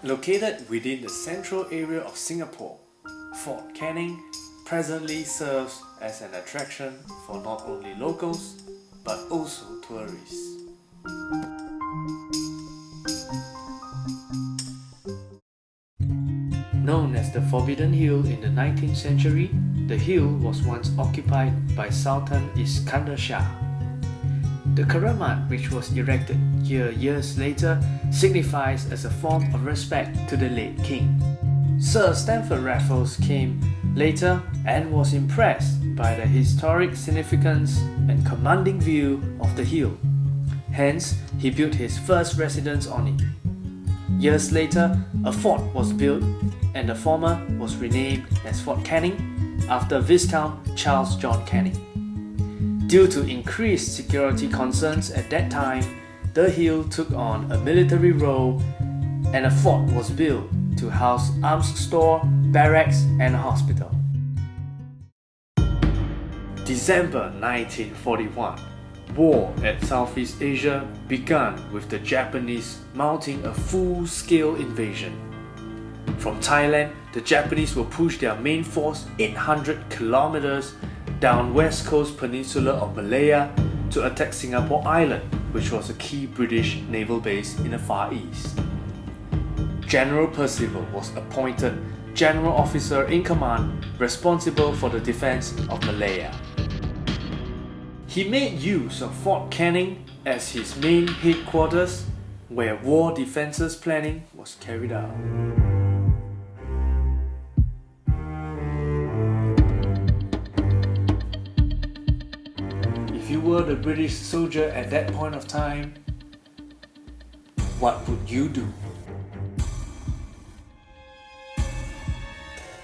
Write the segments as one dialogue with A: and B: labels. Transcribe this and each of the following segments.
A: Located within the central area of Singapore, Fort Canning presently serves as an attraction for not only locals but also tourists. Known as the Forbidden Hill in the 19th century, the hill was once occupied by Sultan Iskandar Shah. The Keramat, which was erected here years later, signifies as a form of respect to the late king. Sir Stamford Raffles came later and was impressed by the historic significance and commanding view of the hill. Hence, he built his first residence on it. Years later, a fort was built and the former was renamed as Fort Canning after Viscount Charles John Canning. Due to increased security concerns at that time, the hill took on a military role and a fort was built to house arms store, barracks and a hospital. December 1941. War at Southeast Asia began with the Japanese mounting a full-scale invasion. From Thailand, the Japanese will push their main force 800 kilometers down west coast peninsula of Malaya to attack Singapore Island, which was a key British naval base in the Far East. General Percival was appointed General Officer in Command responsible for the defense of Malaya. He made use of Fort Canning as his main headquarters, where war defences planning was carried out. If you were the British soldier at that point of time, what would you do?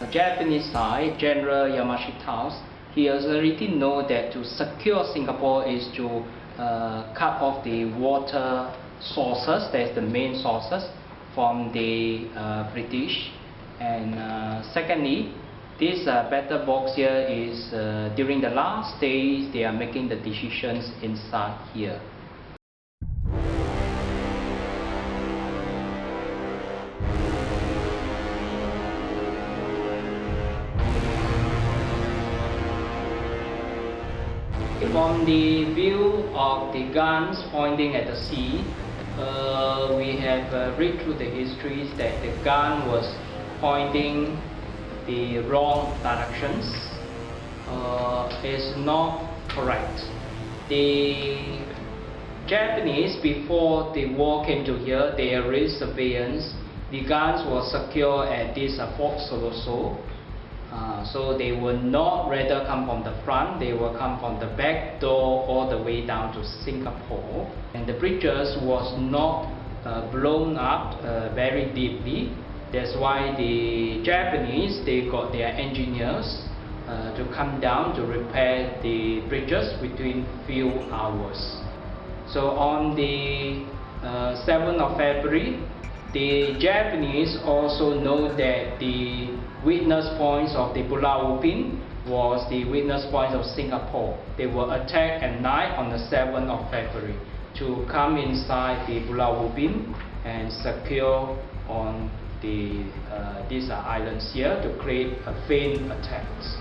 B: The Japanese side, General Yamashita, he has already know that to secure Singapore is to cut off the water sources, that's the main sources, from the British. And secondly, this battle box here is during the last days they are making the decisions inside here. From the view of the guns pointing at the sea, we have read through the histories that the gun was pointing the wrong directions. Is not correct. The Japanese, before the war came to here, there is surveillance. The guns were secure at this Fort Siloso. So they will not rather come from the front, they will come from the back door all the way down to Singapore. And the bridges was not blown up very deeply. That's why the Japanese, they got their engineers to come down to repair the bridges within few hours. So on the 7th of February, the Japanese also know that the witness points of the Pulau Ubin was the witness points of Singapore. They were attacked at night on the 7th of February to come inside the Pulau Ubin and secure on these islands here to create a feint attacks.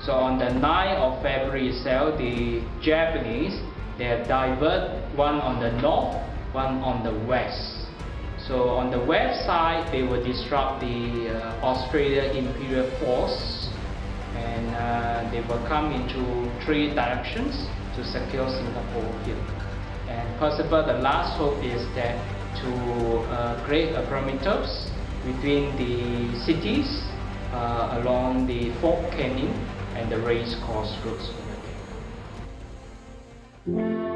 B: So on the 9th of February itself, the Japanese, they have diverted one on the north, one on the west. So on the west side, they will disrupt the Australia Imperial Force, and they will come into three directions to secure Singapore here. And Percival, the last hope is that to create a perimeter between the cities along the Fort Canning and the race course routes over there.